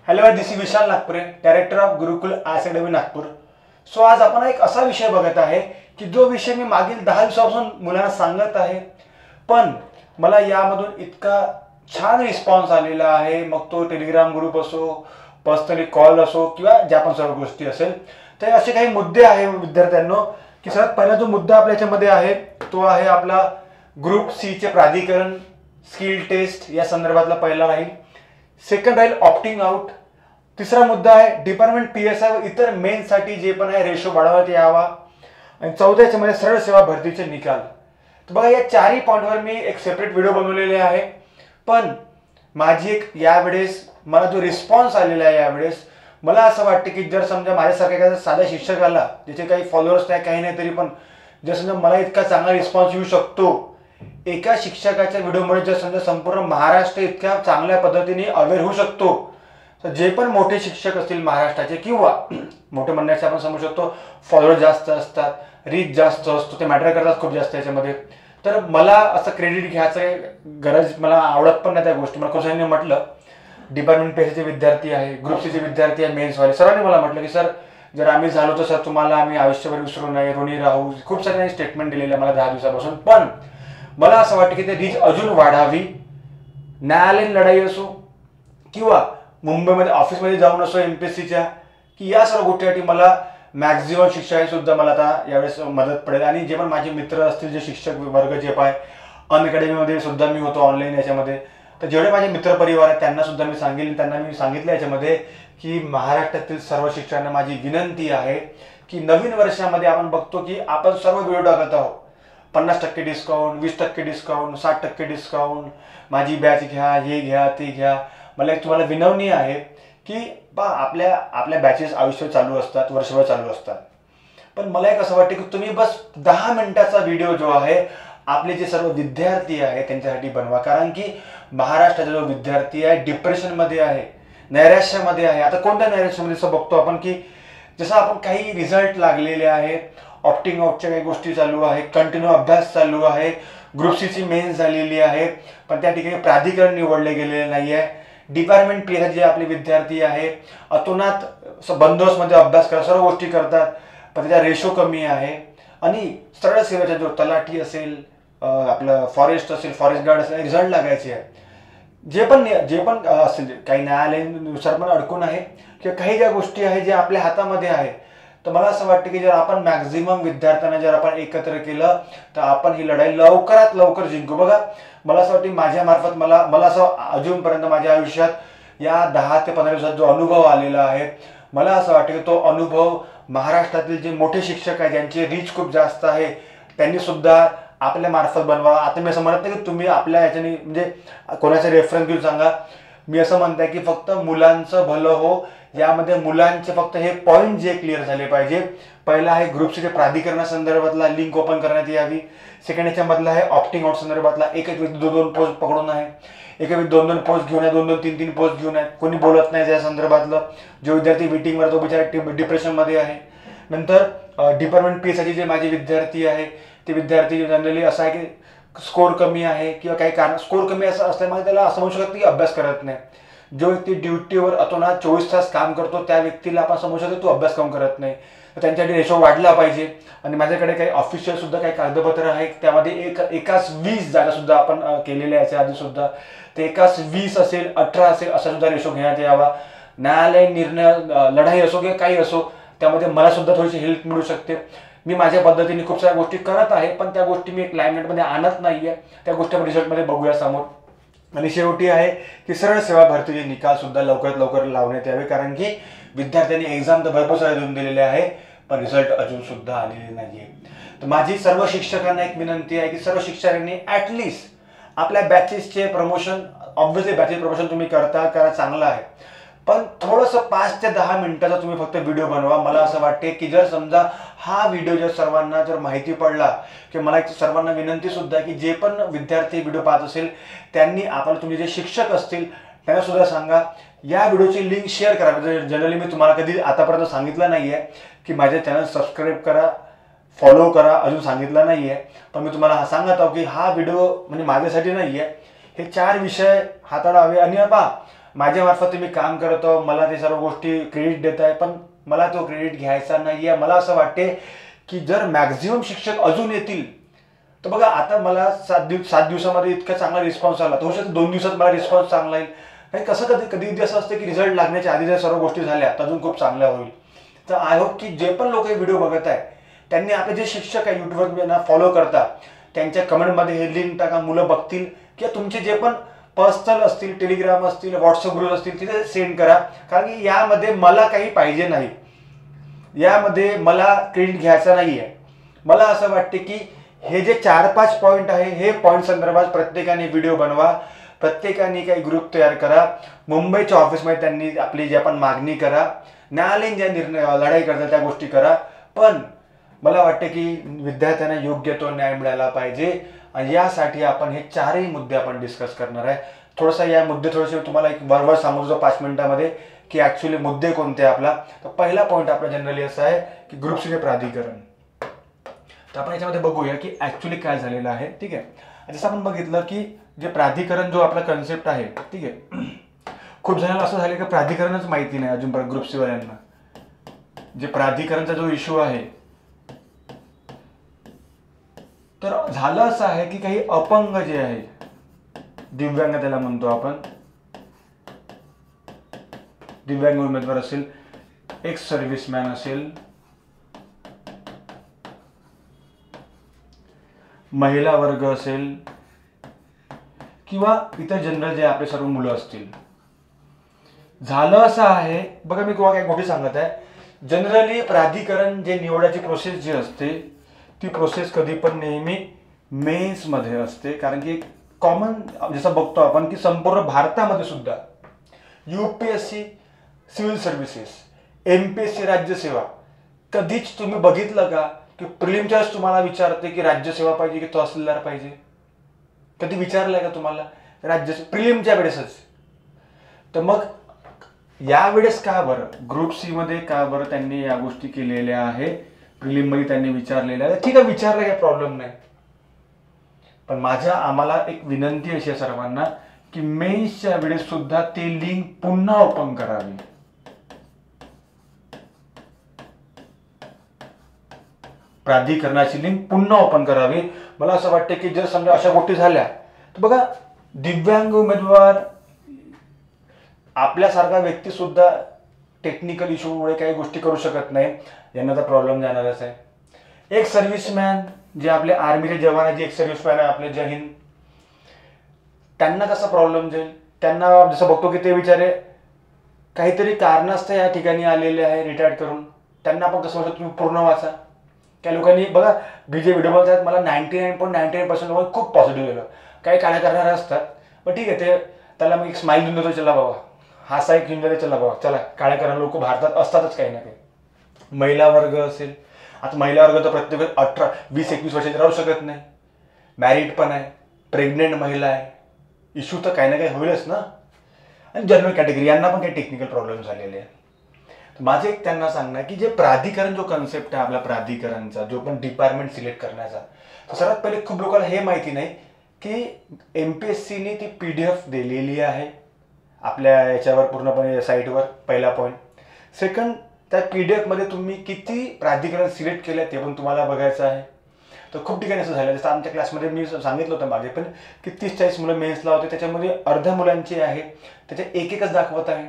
Hello, this is Vishal Nagpure, director of Gurukul academy Nagpur. So आज आपण एक असा विषय बघत आहे की जो विषय मी मागील 10 दिवसापासून मुलांना सांगत आहे, पण मला यामधून इतका छान रिस्पॉन्स आलेला आहे. मग तो टेलिग्राम ग्रुप असो, पर्सनली कॉल असो किंवा ज्या पण सर्व गोष्टी असेल, तर असे काही मुद्दे आहे विद्यार्थ्यांनो की सर्वात पहिला जो मुद्दा आपल्या याच्यामध्ये आहे तो आहे आपला ग्रुप सी चे प्राधिकरण स्किल टेस्ट या संदर्भातला पहिला राहील. सेकंड राहील ऑप्टिंग आउट. तिसरा मुद्दा आहे डिपार्टमेंट PSI व इतर मेन्ससाठी जे पण आहे रेशो वाढवण्यात यावा. आणि चौथ्या याच्यामध्ये सरळ सेवा भरतीचे निकाल. तर बघा, या चारही पॉईंटवर मी एक सेपरेट व्हिडिओ बनवलेले आहे. पण माझी एक यावेळेस मला जो रिस्पॉन्स आलेला आहे यावेळेस मला असं वाटतं की जर समजा माझ्यासारख्या एखाद्या साध्या शिक्षकाला ज्याचे काही फॉलोअर्स नाही काही नाही तरी पण जर समजा मला इतका चांगला रिस्पॉन्स येऊ शकतो एका शिक्षकाच्या व्हिडिओमुळे, जर समजा संपूर्ण महाराष्ट्र इतक्या चांगल्या पद्धतीने अवेअर होऊ शकतो, तर जे पण मोठे शिक्षक असतील महाराष्ट्राचे किंवा मोठे म्हणण्याचे आपण समजू शकतो फॉलोअर जास्त असतात, रीच जास्त असतो, ते मॅटर करतात खूप जास्त याच्यामध्ये. तर मला असं क्रेडिट घ्यायचं गरज मला आवडत पण नाही त्या गोष्टी. मला कोणी म्हटलं डिपार्टमेंट PSIचे विद्यार्थी आहे, ग्रुप सीचे विद्यार्थी आहे, मेन्सवाले सर्वांनी मला म्हटलं की सर जर आम्ही झालो तर सर तुम्हाला आम्ही आयुष्यभर विसरू नये, ऋणी राहू. खूप साऱ्यांनी स्टेटमेंट दिलेलं आहे मला 10 दिवसापासून. पण मला असं वाटतं की ते रीच अजून वाढावी. न्यायालयीन लढाई असो किंवा मुंबईमध्ये ऑफिसमध्ये जाऊन असो MPSCच्या, की या सर्व गोष्टीसाठी मला मॅक्झिमम शिक्षक सुद्धा मला आता यावेळेस मदत पडेल. आणि जे पण माझे मित्र असतील, जे शिक्षक वर्ग जे पाय अनअकॅडमीमध्ये सुद्धा मी होतो ऑनलाईन याच्यामध्ये, तर जेवढे माझे मित्रपरिवार आहेत त्यांना सुद्धा मी सांगेल. त्यांना मी सांगितलं याच्यामध्ये की महाराष्ट्रातील सर्व शिक्षकांना माझी विनंती आहे की नवीन वर्षामध्ये आपण बघतो की आपण सर्व व्हिडिओ टाकत आहोत, 50% डिस्काउंट, 20% डिस्काउंट, 60% डिस्काउंट, माझी बॅच घ्या, हे घ्या, ते घ्या. मला एक तुम्हाला विनवणी आहे की आपल्या बॅचेस आयुष्य चालू असतात, वर्षभर चालू असतात. पण मला एक असं वाटतं की तुम्ही बस 10 मिनिटाचा व्हिडिओ जो आहे आपले जे सर्व विद्यार्थी आहे त्यांच्यासाठी बनवा. कारण की महाराष्ट्राचा जो विद्यार्थी आहे डिप्रेशनमध्ये आहे, नैराश्यामध्ये आहे. आता कोणत्या नैराश्यामध्ये असं बघतो आपण की जसं आपण काही रिझल्ट लागलेले आहेत, ऑप्टिंग आउटच्या काही गोष्टी चालू आहे, कंटिन्यू अभ्यास चालू आहे, ग्रुप सीची मेन्स झालेली आहे, पण त्या ठिकाणी प्राधिकरण निवडले गेलेले नाही आहे. डिपार्टमेंट PSI जे आपले विद्यार्थी आहे अतोनात बंदोबस्तमध्ये अभ्यास करतात, सर्व गोष्टी करतात, पण त्याचा रेशो कमी आहे. आणि सरळ सेवेचा जो तलाठी असेल, आपलं फॉरेस्ट असेल, फॉरेस्ट गार्ड असेल, रिझल्ट लागायचे आहे. जे पण असेल काही न्यायालयानुसार पण अडकून आहे किंवा काही ज्या गोष्टी आहेत ज्या आपल्या हातामध्ये आहे. तर मला असं वाटतं की जर आपण मॅक्झिमम विद्यार्थ्यांना जर आपण एकत्र केलं तर आपण ही लढाई लवकरात लवकर जिंकू. बघा, मला असं वाटतं माझ्या मार्फत मला असं अजूनपर्यंत माझ्या आयुष्यात या 10 ते 15 दिवसात जो अनुभव आलेला आहे, मला असं वाटतं की तो अनुभव महाराष्ट्रातील जे मोठे शिक्षक आहेत ज्यांची रीच खूप जास्त आहे त्यांनी सुद्धा आपल्या मार्फत बनवा. आता मी असं म्हणत नाही की तुम्ही आपल्या याच्याने म्हणजे कोणाचा रेफरन्स घेऊन सांगा. मी असं म्हणत आहे की फक्त मुलांचं भलं हो, यामध्ये मुलांचे फक्त हे पॉईंट जे क्लिअर झाले पाहिजे. पहिला आहे ग्रुप सीच्या प्राधिकरणासंदर्भातला लिंक ओपन करण्यात यावी. सेकंड याच्यामधला आहे ऑप्टिंग आउट संदर्भातला, एक व्यक्ती 2 पोस्ट पकडून आहे, एका व्यक्ती 2 पोस्ट घेऊन आहे, 2 3 पोस्ट घेऊन आहे, कोणी बोलत नाही त्या संदर्भातलं. जो विद्यार्थी मीटिंगवर तो बिचारा डिप्रेशनमध्ये आहे. नंतर डिपार्टमेंट PSIचे जे माझे विद्यार्थी आहे ते विद्यार्थी जनरली असं आहे की स्कोर कमी आहे किंवा काही कारण स्कोर कमी असं असल्यामुळे त्याला असं म्हणू शकतो की अभ्यास करत नाही. जो व्यक्ती ड्युटीवर अतोनात 24 तास काम करतो त्या व्यक्तीला आपण समजू शकतो तो अभ्यास काम करत नाही. तर त्यांच्यासाठी रेशो वाढला पाहिजे. आणि माझ्याकडे काही ऑफिशियल सुद्धा काही कागदपत्र आहेत, त्यामध्ये एकाच 20 जागा सुद्धा आपण केलेल्या याच्या आधी सुद्धा, ते एकाच 20 असेल 18 असेल असा सुद्धा रेशो घेण्यात यावा. न्यायालयीन निर्णय लढाई असो किंवा काही असो त्यामध्ये मला सुद्धा थोडीशी हेल्प मिळू शकते. मी माझ्या पद्धतीने खूप साऱ्या गोष्टी करत आहे, पण त्या गोष्टी मी एक लाईमलाईटमध्ये आणत नाहीये. त्या गोष्टी आपण रिझल्टमध्ये बघूया समोर. आणि शेवटी आहे की सरळ सेवा भरतीचे निकाल सुद्धा लवकरात लवकर लावण्यात यावे. कारण की विद्यार्थ्यांनी एक्झाम तर भरपूर सारे देऊन दिलेले आहे, पण रिझल्ट अजून सुद्धा आलेले नाहीये. तर माझी सर्व शिक्षकांना एक विनंती आहे की सर्व शिक्षकांनी ॲटलिस्ट आपल्या बॅचेसचे प्रमोशन, ऑब्व्हियसली बॅचेस प्रमोशन तुम्ही करा चांगलं आहे, पण थोडंसं 5 ते 10 मिनिटाचा तुम्ही फक्त व्हिडिओ बनवा. मला असं वाटते की जर समजा हा व्हिडिओ जर सर्वांना जर माहिती पडला की मला एक सर्वांना विनंती सुद्धा की जे पण विद्यार्थी व्हिडिओ पाहत असेल त्यांनी आपल्याला तुमचे जे शिक्षक असतील त्यांना सुद्धा सांगा या व्हिडिओची लिंक शेअर करा. जनरली मी तुम्हाला कधी आतापर्यंत सांगितलं नाही आहे की माझे चॅनल सबस्क्राईब करा, फॉलो करा, अजून सांगितलं नाही आहे. पण मी तुम्हाला सांगत आहो की हा व्हिडिओ म्हणजे माझ्यासाठी नाही आहे, हे 4 विषय हाताळावे. आणि माझ्यामार्फत तुम्ही काम करतो, मला ते सर्व गोष्टी क्रेडिट देत आहे, पण मला तो क्रेडिट घ्यायचा नाही आहे. मला असं वाटते की जर मॅक्झिमम शिक्षक अजून येतील तर बघा, आता मला 7 दिवसामध्ये इतका चांगला रिस्पॉन्स आला, तो 2 दिवसात मला रिस्पॉन्स चांगला येईल. नाही, कसं कधी असं असतं की रिझल्ट लागण्याच्या आधी जर सर्व गोष्टी झाल्या तर अजून खूप चांगल्या होईल. तर आय होप की जे पण लोक हे व्हिडिओ बघत आहे त्यांनी आपले जे शिक्षक आहे युट्यूबवर फॉलो करता त्यांच्या कमेंटमध्ये हे लिंक टाका, मुलं बघतील, किंवा तुमचे जे पण पर्सनल असतील, टेलिग्राम असतील, व्हॉट्सअप ग्रुप असतील तिथे सेंड करा. कारण की यामध्ये मला काही पाहिजे नाही, यामध्ये मला क्रेडिट घ्यायचा नाही आहे. मला असं वाटते की हे जे 4-5 पॉईंट आहे हे पॉईंट संदर्भात प्रत्येकाने व्हिडिओ बनवा, प्रत्येकाने काही ग्रुप तयार करा, मुंबईच्या ऑफिसमध्ये त्यांनी आपली जी आपण मागणी करा, न्यायालयीन ज्या लढाई करतात त्या गोष्टी करा. पण मला वाटते की विद्यार्थ्यांना योग्य तो न्याय मिळाला पाहिजे आणि यासाठी आपण हे 4ही मुद्दे आपण डिस्कस करणार आहे. थोडासा या मुद्दे थोडेसे तुम्हाला एक बरोबर सांगू 5 मिनिटामध्ये की ॲक्च्युली मुद्दे कोणते आपला. तर पहिला पॉईंट आपला जनरली असा आहे की ग्रुप सी प्राधिकरण. तर आपण याच्यामध्ये बघूया की ॲक्च्युली काय झालेलं आहे. ठीक आहे, जसं आपण बघितलं की जे प्राधिकरण जो आपला कन्सेप्ट आहे, ठीक आहे, खूप जणांना असं झालं की प्राधिकरणच माहिती नाही अजून ग्रुप सी वाल्यांना. जे प्राधिकरणचा जो इश्यू आहे, तर झालं असं आहे की काही अपंग जे आहे, दिव्यांग त्याला म्हणतो आपण, दिव्यांग उमेदवार असेल, एक्स सर्व्हिसमॅन असेल, महिला वर्ग असेल, किंवा इतर जनरल जे आपले सर्व मुलं असतील. झालं असं आहे बघा, मी तुम्हाला काही गोष्टी सांगत आहे. जनरली प्राधिकरण जे निवडायची प्रोसेस जी असते ती प्रोसेस कधी पण नेहमी मेन्समध्ये असते. कारण की कॉमन जसं बघतो आपण की संपूर्ण भारतामध्ये सुद्धा UPSC सिव्हिल सर्व्हिसेस, MPSC राज्यसेवा, कधीच तुम्ही बघितलं का की प्रिलिमच्या वेळेस तुम्हाला विचारते की राज्यसेवा पाहिजे की तहसीलदार पाहिजे? कधी विचारलंय का तुम्हाला? प्रिलिमच्या वेळेसच. तर मग यावेळेस का बरं ग्रुप सी मध्ये का बरं त्यांनी या गोष्टी केलेल्या आहे? प्रिलिम मध्ये त्यांनी विचारलेल्या आहे, ठीक आहे, विचारलं, काही प्रॉब्लेम नाही. पण आम्हाला एक विनंती अशी आहे सर्वांना की मेन्सच्या वेळेस सुद्धा ते लिंक पुन्हा ओपन करावी. प्राधिकरणाची लिंक पुन्हा ओपन करावी. मला असं वाटतं की जर समजा अशा गोष्टी झाल्या तर बघा, दिव्यांग उमेदवार, आपल्यासारखा व्यक्ती सुद्धा टेक्निकल इश्यूमुळे काही गोष्टी करू शकत नाही, यांना तर प्रॉब्लेम जाणारच आहे. एक सर्व्हिसमॅन जे आपले आर्मीचे जवान आहे, जे एक सर्व्हिसमॅन आहे आपले, जय हिंद, त्यांना कसा प्रॉब्लेम जाईल? त्यांना जसं बघतो की ते बिचारे काहीतरी कारणास्तव या ठिकाणी आलेले आहे रिटायर्ड करून, त्यांना आपण कसं म्हणतो तुम्ही पूर्ण वाचा. काही लोकांनी बघा बीजे व्हिडिओ बघतात, मला 99.99% लोक खूप पॉझिटिव्ह झालं. काही काळ्या करणारे असतात, पण ठीक आहे, त्याला मग एक स्माईल देऊन देतो, चला बाबा हासा एक घेऊन देतो, चला बाबा चला. काळ्या करणारे लोक भारतात असतातच काही ना काही. महिला वर्ग असेल, आता महिला वर्ग तर प्रत्येक 18, 20, 21 वर्षाचे राहू शकत नाही, मॅरिड पण आहे, प्रेग्नेंट महिला आहे, इश्यू तर काही ना काही होईलच ना. आणि जनरल कॅटेगरी यांना पण काही टेक्निकल प्रॉब्लेम झालेले आहेत. माझं एक त्यांना सांगणं की जे प्राधिकरण जो कन्सेप्ट आहे आपल्या प्राधिकरणचा, जो पण डिपार्टमेंट सिलेक्ट करण्याचा, तर सर्वात पहिले खूप लोकांना हे माहिती नाही की MPSCने ती PDF दिलेली आहे आपल्या याच्यावर पूर्णपणे साईटवर, पहिला पॉईंट. सेकंड, त्या PDF मध्ये तुम्ही किती प्राधिकरण सिलेक्ट केले ते पण तुम्हाला बघायचं आहे. तर खूप ठिकाणी असं झालं, जसं आमच्या क्लासमध्ये मी सांगितलं होतं मागे पण की 30-40 मुलं मेन्सला होते, त्याच्यामध्ये अर्ध्या मुलांची आहे त्याच्या एकच दाखवत आहे,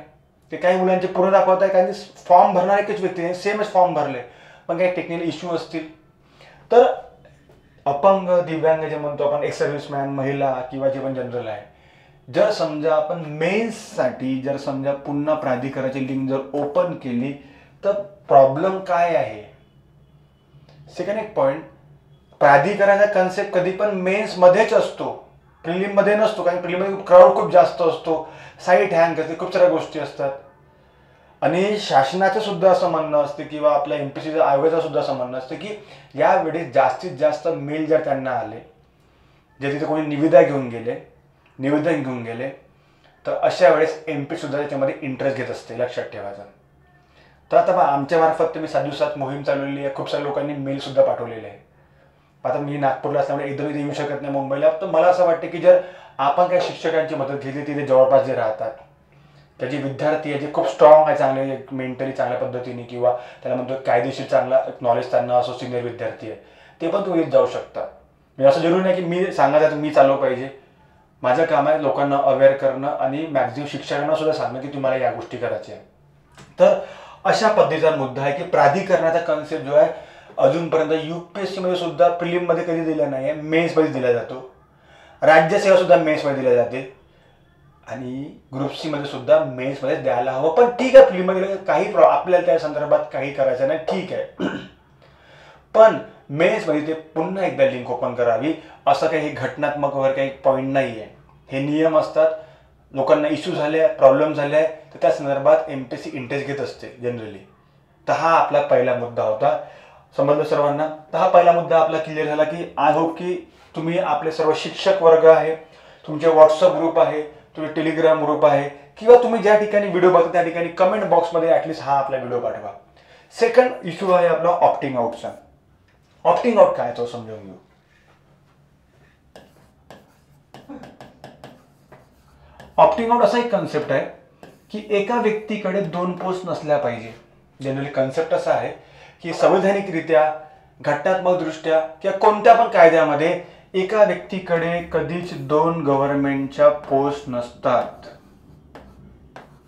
ते काही मुलांचे पूर्ण दाखवत आहे, कारण फॉर्म भरणार एकच व्यक्ती, सेमच फॉर्म भरले, पण काही टेक्निकल इश्यू असतील. तर अपंग, दिव्यांग जे म्हणतो आपण, एक्स सर्व्हिसमॅन, महिला किंवा जे पण जनरल आहे, जर समजा आपण मेन्ससाठी जर समजा पुन्हा प्राधिकरणाची लिंक जर ओपन केली तर प्रॉब्लेम काय आहे? सेकंड एक पॉईंट, प्राधिकरणाचा कन्सेप्ट कधी पण मेन्समध्येच असतो, प्रिलिममध्ये नसतो. कारण प्रिलिममध्ये क्राऊड खूप जास्त असतो, साईट हँग करते, खूप साऱ्या गोष्टी असतात. आणि शासनाचं सुद्धा असं म्हणणं असतं किंवा आपल्या MPSC आयोगाचं सुद्धा असं म्हणणं असतं की यावेळेस जास्तीत जास्त मेल जर त्यांना आले, जे तिथे कोणी निवेदन घेऊन गेले, तर अशा वेळेस MP सुद्धा त्याच्यामध्ये इंटरेस्ट घेत असते, लक्षात ठेवायचं. तर आता आमच्या मार्फत मी 7 दिवसात मोहीम चालवलेली आहे, खूप साऱ्या लोकांनी मेल सुद्धा पाठवलेले आहे. आता मी नागपूरला असल्यामुळे एकदम इथे येऊ शकत नाही मुंबईला, तर मला असं वाटतं की जर आपण काही शिक्षकांची मदत घेतली तिथे जवळपास जे राहतात, त्याचे विद्यार्थी आहे जे खूप स्ट्रॉंग आहे, चांगले मेंटली चांगल्या पद्धतीने, किंवा त्याला म्हणतो कायदेशीर चांगला नॉलेज त्यांना असो, सिनियर विद्यार्थी आहे, ते पण तुम्ही जाऊ शकता. म्हणजे असं जरूर नाही की मी सांगायचं मी चालू पाहिजे. माझं काम आहे लोकांना अवेअर करणं आणि मॅक्झिमम शिक्षकांना सुद्धा सांगणं की तुम्हाला या गोष्टी करायच्या आहे. तर अशा पद्धतीचा मुद्दा आहे की प्राधिकरणाचा कन्सेप्ट जो आहे अजूनपर्यंत UPSC मध्ये सुद्धा प्रिलिम मध्ये कधी दिला नाही आहे, मेन्स मध्ये दिला जातो. राज्यसेवा सुद्धा मेन्स मध्ये दिल्या जाते आणि ग्रुप सी मध्ये सुद्धा मेन्स मध्ये द्यायला हवं. पण ठीक आहे, प्रिलिम मध्ये काही आपल्याला त्या संदर्भात काही करायचं नाही, ठीक आहे. पण मेन्स मध्ये ते पुन्हा एकदा लिंक ओपन करावी. असं काही घटनात्मक वगैरे काही पॉईंट नाही आहे. हे नियम असतात. लोकांना इश्यू झाले, प्रॉब्लेम झाले तर त्या संदर्भात MPSC इंटरेस्ट घेत असते जनरली. तर हा आपला पहिला मुद्दा होता. समजलं सर्वांना? तर हा पहिला मुद्दा आपला क्लिअर झाला की आय होप की तुम्ही आपले सर्व शिक्षक वर्ग आहे, तुमचे व्हॉट्सअप ग्रुप आहे, तुमचे टेलिग्राम ग्रुप आहे, किंवा तुम्ही ज्या ठिकाणी व्हिडिओ बघता त्या ठिकाणी कमेंट बॉक्समध्ये ॲटलिस्ट हा आपला व्हिडिओ पाठवा. सेकंड इश्यू आहे आपला ऑप्टिंग आउटचा. ऑप्टिंग आउट काय तो समजून घेऊ. ऑप्टिंग आउट असा एक कन्सेप्ट आहे की एका व्यक्तीकडे 2 पोस्ट नसल्या पाहिजे. जनरली कन्सेप्ट असा आहे की संवैधानिकरित्या, घटनात्मक दृष्ट्या किंवा कोणत्या पण कायद्यामध्ये एका व्यक्तीकडे कधीच 2 गव्हर्नमेंटच्या पोस्ट नसतात,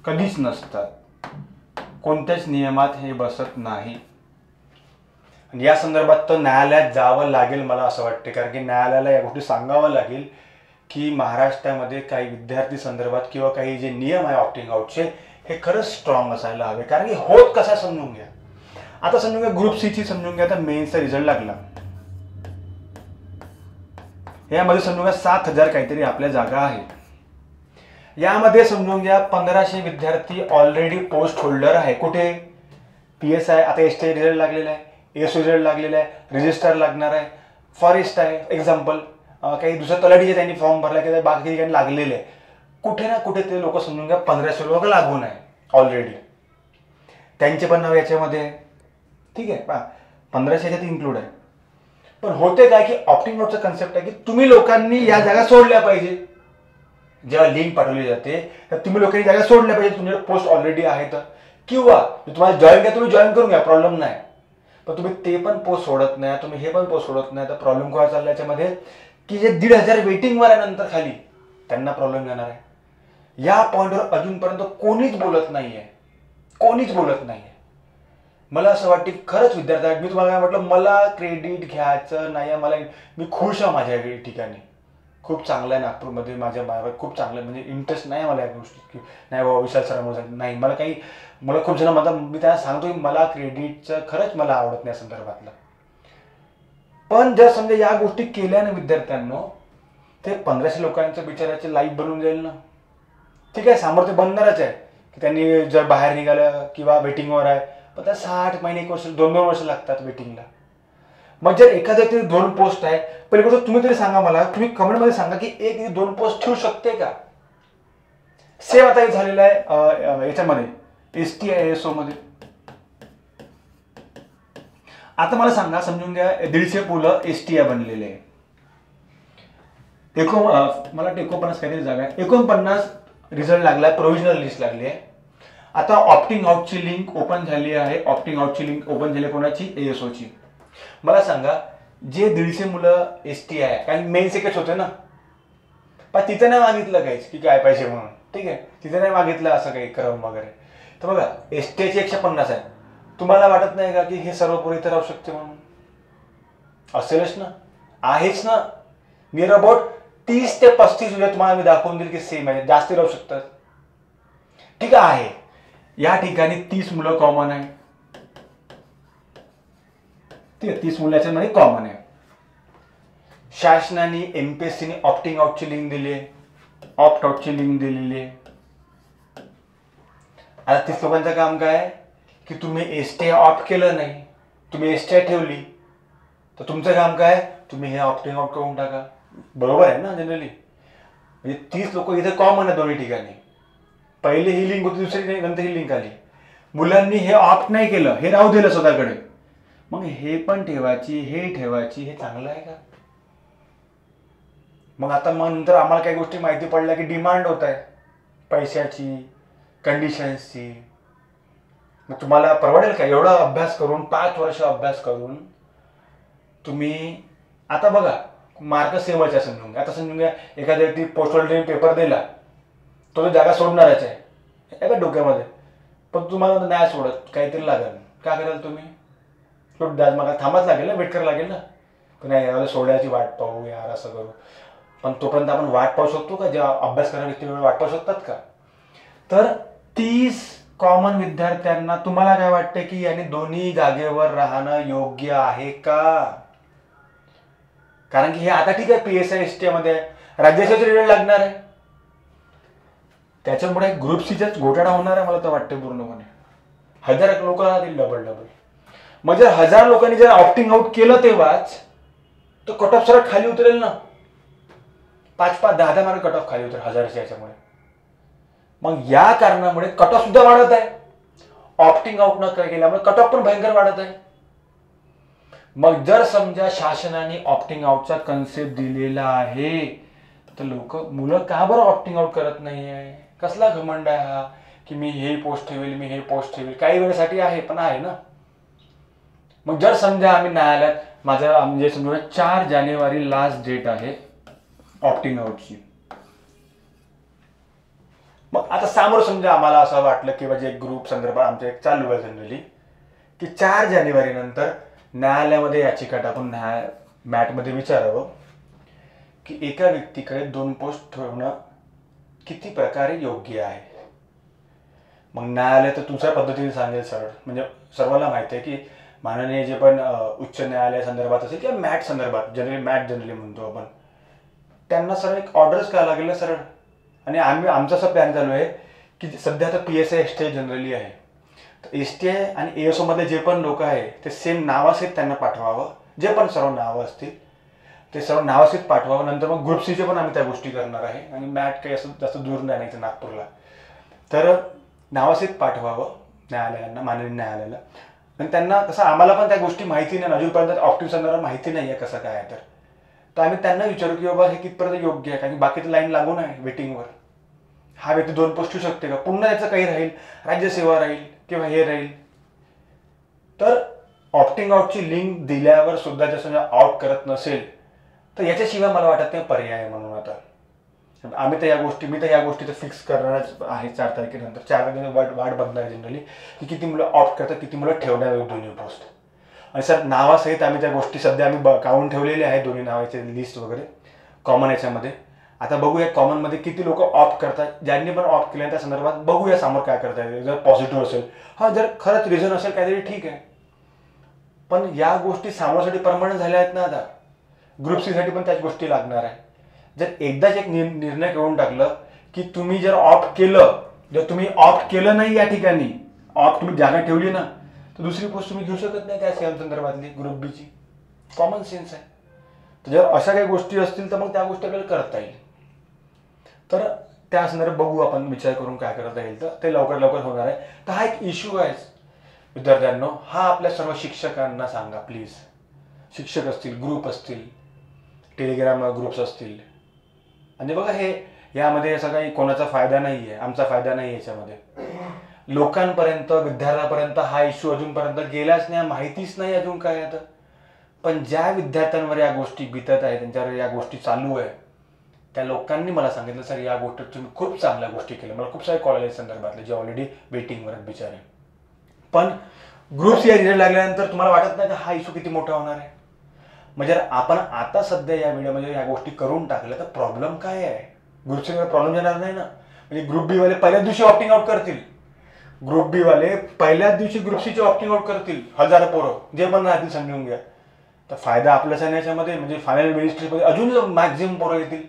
कधीच नसतात. कोणत्याच नियमात हे बसत नाही. या संदर्भात तर न्यायालयात जावं लागेल मला असं वाटते, कारण की न्यायालयाला या गोष्टी सांगावं लागेल की महाराष्ट्रामध्ये काही विद्यार्थी संदर्भात किंवा काही जे नियम आहे ऑप्टिंग आउटचे हे खरंच स्ट्रॉंग असायला हवे. कारण की होत कसा समजून घ्या. आता समजून घ्या ग्रुप सीची समजून घ्या, आता मेन्सचा रिझल्ट लागला. यामध्ये समजून घ्या 7,000 काहीतरी आपल्या जागा आहे. यामध्ये समजून घ्या 1,500 विद्यार्थी ऑलरेडी पोस्ट होल्डर आहे. कुठे? PSI. आता STI रिझल्ट लागलेला आहे, ASO रिझल्ट लागलेला आहे, रजिस्टर लागणार आहे, फॉरेस्ट आहे एक्झाम्पल, काही दुसऱ्या तलाठीचे त्यांनी फॉर्म भरला किंवा बाकी ठिकाणी लागलेले आहे. कुठे ना कुठे ते लोक समजून घ्या 1,500 लोक लागून आहे ऑलरेडी. त्यांचे पण नाव याच्यामध्ये आहे. ठीक आहे, 1,500 याच्यात इन्क्लूड आहे. पण होते काय की ऑप्टिंग आउटचा कन्सेप्ट आहे की तुम्ही लोकांनी या जागा सोडल्या पाहिजे. जेव्हा लिंक पाठवली जाते तर तुम्ही लोकांनी जागा सोडल्या पाहिजे. तुमच्याकडे पोस्ट ऑलरेडी आहेत, किंवा तुम्हाला जॉईन घ्या, तुम्ही जॉईन करून घ्या, प्रॉब्लेम नाही. पण तुम्ही ते पण पोस्ट सोडत नाही, तुम्ही हे पण पोस्ट सोडत नाही, तर प्रॉब्लेम काय चालला याच्यामध्ये की जे 1,500 वेटिंगवर आहे नंतर खाली त्यांना प्रॉब्लेम येणार आहे. या पॉईंटवर अजूनपर्यंत कोणीच बोलत नाहीये, कोणीच बोलत नाहीये. मला असं वाटतं खरंच विद्यार्थी, मी तुम्हाला काय म्हटलं, मला क्रेडिट घ्यायचं नाही, मला मी खुश आहे माझ्या ठिकाणी, खूप चांगलं आहे नागपूरमध्ये माझ्या बाबा, खूप चांगलं म्हणजे इंटरेस्ट नाही मला या गोष्टीत की नाही बाबा विशाल सरांमुळे नाही. मला खूप जण म्हणतात, मी त्यांना सांगतो की मला क्रेडिटचं खरंच मला आवडत नाही संदर्भातलं. पण जर समजा या गोष्टी केल्याने विद्यार्थ्यांना ते 1,500 लोकांच्या बिचाराचे लाईफ बनवून जाईल ना. ठीक आहे, सामर्थ्य बनणारच आहे की त्यांनी जर बाहेर निघालं किंवा वेटिंगवर आहे, पण त्या 60 महिने 1 वर्ष 2-2 वर्ष लागतात वेटिंगला. मग जर एखाद्या तरी 2 पोस्ट आहे, पहिली गोष्ट तुम्ही तरी सांगा मला, तुम्ही कमेंटमध्ये सांगा की 1-2 पोस्ट ठेवू शकते का. सेम आता झालेलं आहे याच्यामध्ये STI ASO मध्ये. आता मला सांगा, समजून घ्या 150 मुलं STI बनलेले आहे. मला 49 काहीतरी जागा आहे, 49 रिझल्ट लागला, प्रोव्हिजनल लिस्ट लागली आहे. आता ऑप्टिंग आउटची लिंक ओपन झाली आहे. ऑप्टिंग आउटची लिंक ओपन झाली कोणाची? ASOची. मला सांगा, जे 150 मुलं STI आहे, कारण मेन्स एकच होते ना, पण तिथं नाही मागितलं काहीच की काय पाहिजे म्हणून. ठीक आहे, तिथे नाही मागितलं असं काही क्रम वगैरे. तर बघा STIचे 150 आहे. तुम्हाला वाटत नाही का की हे सर्व पोरं इथे राहू शकते म्हणून? असेलच ना, आहेच ना. नियर अबाउट 30 ते 35 तुम्हाला मी दाखवून देईल की सेम आहे, जास्त राहू शकतात. ठीक आहे, या ठिकाणी 30 मुलं कॉमन आहे. ठीक आहे, 30 मुलं याच्यामध्ये कॉमन आहे. शासनाने MPSCने ऑप्टिंग आउटची लिंक दिली आहे, ऑप्ट आउटची लिंक दिलेली आहे. आता 30 लोकांचं काम काय की तुम्ही STI ऑप्ट केलं नाही, तुम्ही STI ठेवली, तर तुमचं काम काय, तुम्ही हे ऑप्टिंग आउट करून टाका. बरोबर आहे ना जनरली. म्हणजे 30 लोक इथे कॉमन आहे दोन्ही ठिकाणी. पहिले ही लिंक होती, दुसरी नंतर ही लिंक आली. मुलांनी हे ऑप्ट नाही केलं, हे राहू दिलं स्वतःकडे, मग हे पण ठेवायची, हे ठेवायची, हे चांगलं आहे का? मग आता मग नंतर आम्हाला काही गोष्टी माहिती पडल्या की डिमांड होत आहे पैशाची, कंडिशन्सची. मग तुम्हाला परवडेल का एवढा अभ्यास करून, 5 वर्ष अभ्यास करून तुम्ही? आता बघा, मार्क सेमच आहे समजून घ्या. आता समजून घ्या एखाद्या व्यक्ती पोस्टल ट्रेन पेपर दिला, तो जागा सोडणारच आहे का डोक्यामध्ये, पण तुम्हाला नाही सोडत, काहीतरी लागेल. काय कराल तुम्ही? सोड द्या, मला थांबाच लागेल ना, वेट करायला लागेल ना. पण नाही यावेळेला सोडायची वाट पाहू यार, असं करू. पण तोपर्यंत आपण वाट पाहू शकतो का? ज्या अभ्यास करणाऱ्या व्यक्ती वाट पाहू शकतात का? तर 30 कॉमन विद्यार्थ्यांना तुम्हाला काय वाटतं की यांनी दोन्ही जागेवर राहणं योग्य आहे का? कारण की हे आता ठीक आहे PSI ST मध्ये राज्याचाच रिझल्ट लागणार आहे, त्याच्यामुळे ग्रुप सीचाच घोटाळा होणार आहे मला तर वाटतं पूर्णपणे. 1000 लोक राहतील डबल. मग जर 1000 लोकांनी जर ऑप्टिंग आउट केलं तेव्हाच तर कट ऑफ सरळ खाली उतरेल ना. 5-5, 10-10 मार्क कट ऑफ खाली उतरेल 1000च्या याच्यामुळे. मग या कारणामुळे कट ऑफ सुद्धा वाढत आहे. ऑप्टिंग आउट न केल्यामुळे कट ऑफ पण भयंकर वाढत आहे. मग जर समजा शासनाने ऑप्टिंग आउटचा कन्सेप्ट दिलेला आहे तर मुलं का बरं ऑप्टिंग आउट करत नाही आहे? कसला घमंड आहे हा की मी हे पोस्ट ठेवेल, मी हे पोस्ट ठेवेल. काही वेळेसाठी आहे पण आहे ना. मग जर समजा आम्ही न्यायालयात, माझं म्हणजे समजा 4 जानेवारी लास्ट डेट आहे ऑप्टिंग आउटची. मग आता समोर समजा आम्हाला असं वाटलं की म्हणजे एक ग्रुप संदर्भात आमचं एक चालू आहे जनरली की 4 जानेवारी नंतर न्यायालयामध्ये याचिका टाकून मॅटमध्ये विचारावं की एका व्यक्तीकडे 2 पोस्ट ठेवणं किती प्रकारे योग्य आहे. मग न्यायालय तर दुसऱ्या पद्धतीने सांगेल सरळ. म्हणजे सर्वांना माहिती आहे की माननीय जे पण उच्च न्यायालय संदर्भात असेल किंवा मॅट संदर्भात, जनरली म्हणतो आपण, त्यांना सरळ एक ऑर्डरच करायला लागेल ना सरळ. आणि आमचा असं प्लॅन चालू आहे की सध्या आता PSI ST जनरली आहे, तर STI आणि ASO मध्ये जे पण लोक आहे ते सेम नावासहित त्यांना पाठवावं. जे पण सर्व नावं असतील ते सर्व नावासहित पाठवावं. नंतर मग ग्रुप सीचे पण आम्ही त्या गोष्टी करणार आहे. आणि मॅट काही असं जास्त दूर नाही यायचं नागपूरला, तर नावासहित पाठवावं न्यायालयांना, माननीय न्यायालयाला. आणि त्यांना कसं आम्हाला पण त्या गोष्टी माहिती नाही, अजूनपर्यंत ऑप्टिंग संदर्भात माहिती नाही आहे कसं काय आहे. तर आम्ही त्यांना विचारू की बाबा हे कितपर्यंत योग्य आहे, कारण बाकीचं लाईन लागून आहे वेटिंगवर. हा व्यक्ती 2 पोस्ट ठेवू शकते का? पुन्हा याचं काही राहील, राज्यसेवा राहील किंवा हे राहील. तर ऑप्टिंग आउटची लिंक दिल्यावर सुद्धा जर समजा आउट करत नसेल तर याच्याशिवाय मला वाटत नाही पर्याय म्हणून. आता मी तर या गोष्टी तर फिक्स करणारच आहे 4 तारखेनंतर. 4 तारखेनंतर वाट बघणार जनरली की किती मुलं ऑप्ट करतात, किती मुलं ठेवणार दोन्ही पोस्ट. आणि सर नावासहित आम्ही त्या गोष्टी सध्या आम्ही काढून ठेवलेले आहे, दोन्ही नावाचे लिस्ट वगैरे कॉमन याच्यामध्ये. आता बघूया कॉमनमध्ये किती लोक ऑप्ट करतात. ज्यांनी पण ऑप्ट केलं त्या संदर्भात बघूया समोर काय करता येईल. जर पॉझिटिव्ह असेल, हा जर खरंच रिझन असेल काहीतरी ठीक आहे. पण या गोष्टी सामोरसाठी परमनंट झाल्या आहेत ना. आता ग्रुप सीसाठी पण त्याच गोष्टी लागणार आहे. जर एकदाच एक निर्णय करून टाकलं की तुम्ही जर ऑप्ट केलं नाही या ठिकाणी, तुम्ही जागा ठेवली ना, तर दुसरी पोस्ट तुम्ही घेऊ शकत नाही त्या संदर्भातली ग्रुप बीची. कॉमन सेन्स आहे. तर जर अशा काही गोष्टी असतील तर मग त्या गोष्टी आपल्याला करता येईल. तर त्या संदर्भात बघू आपण, विचार करून काय करता येईल. तर ते लवकर होणार आहे. तर हा एक इश्यू आहे विद्यार्थ्यांनो. हा आपल्या सर्व शिक्षकांना सांगा प्लीज. शिक्षक असतील, ग्रुप असतील, टेलिग्राम ग्रुप्स असतील. आणि बघा यामध्ये असं काही कोणाचा फायदा नाही आहे, आमचा फायदा नाही याच्यामध्ये. लोकांपर्यंत, विद्यार्थ्यांपर्यंत हा इश्यू अजूनपर्यंत गेलाच नाही, माहितीच नाही अजून काय आहे. पण ज्या विद्यार्थ्यांवर या गोष्टी बितत आहे, त्यांच्यावर या गोष्टी चालू आहे, त्या लोकांनी मला सांगितलं सर या गोष्टीत तुम्ही खूप चांगल्या गोष्टी केल्या. मला खूप सारे कॉलेज संदर्भातले जे ऑलरेडी वेटिंगवर आहेत बिचारे. पण ग्रुप्स या रिझल्ट लागल्यानंतर तुम्हाला वाटत नाही का हा इश्यू किती मोठा होणार आहे? म्हणजे आपण आता सध्या या व्हिडिओमध्ये या गोष्टी करून टाकल्या तर प्रॉब्लेम काय आहे? ग्रुपचे प्रॉब्लेम येणार नाही ना. म्हणजे ग्रुप बी वाले पहिल्याच दिवशी ऑप्टिंग आउट करतील. ग्रुप बी वाले पहिल्याच दिवशी ग्रुप सीचे ऑप्टिंग आउट करतील. 1000 पोरं जे पण राहतील समजून घ्या. तर फायदा आपल्याच आहे याच्यामध्ये. म्हणजे फायनल मिनिस्ट्रीमध्ये अजून मॅक्झिमम पोरं येतील.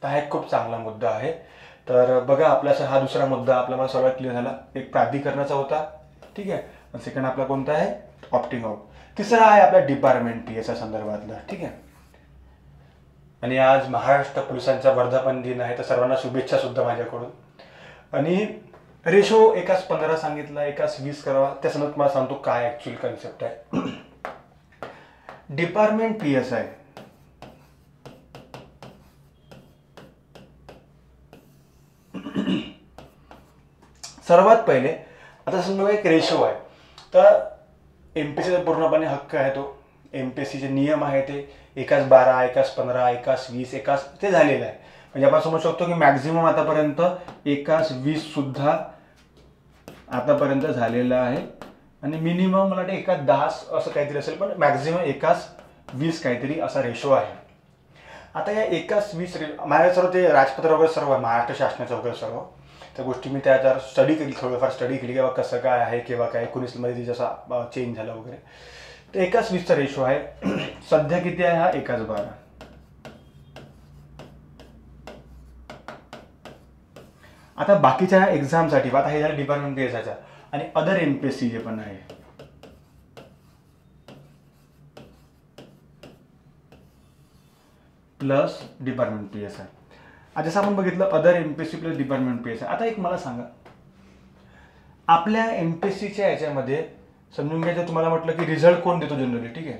तर हा एक खूप चांगला मुद्दा आहे. तर बघा आपल्याचा हा दुसरा मुद्दा आपला मला सर्वात क्लिअर झाला. एक प्राधिकरणाचा होता, ठीक आहे. सेकंड आपला कोणता आहे? Opting out. तिसरा आहे आपला डिपार्टमेंट PSI संदर्भातला, ठीक आहे. आणि आज महाराष्ट्र पोलिसांचा वर्धापन दिन आहे, तर सर्वांना शुभेच्छा सुद्धा माझ्याकडून. आणि रेशो एकाच 15 सांगितला, एकाच 20 करावा. त्या संदर्भात मला सांगतो काय ऍक्च्युअल कन्सेप्ट आहे. डिपार्टमेंट PSI सर्वात पहिले आता समजा एक रेशो आहे, तर MPSCचा पूर्णपणे हक्क आहे तो. MPSCचे नियम आहे ते 1:12, 1:15, 1:20, ते झालेलं आहे. म्हणजे आपण समजू शकतो की मॅक्झिमम आतापर्यंत 1:20 सुद्धा आतापर्यंत झालेलं आहे आणि मिनिमम मला वाटतं 1:10 असं काहीतरी असेल, पण मॅक्झिमम 1:20 काहीतरी असा रेशो आहे. आता या 1:20 माझ्या सर्व ते राजपत्र वगैरे सर्व आहे, महाराष्ट्र शासनाचं वगैरे सर्व त्या गोष्टी मी त्याच्यावर स्टडी केली, थोडंफार स्टडी केली किंवा कसं काय आहे किंवा काय 19मध्ये जसा चेंज झाला वगैरे. तर 1:20चा रेशो आहे. सध्या किती आहे हा 1:12. आता बाकीच्या एक्झामसाठी आता हे झालं डिपार्टमेंट PSIचा आणि अदर MPSC जे पण आहे प्लस डिपार्टमेंट PSI. आता जसं आपण बघितलं other MPSC plus department PSI. आता एक मला सांगा, आपल्या MPSCच्या याच्यामध्ये समजून घ्यायचं, तुम्हाला म्हटलं की रिझल्ट कोण देतो जनरली, ठीक आहे,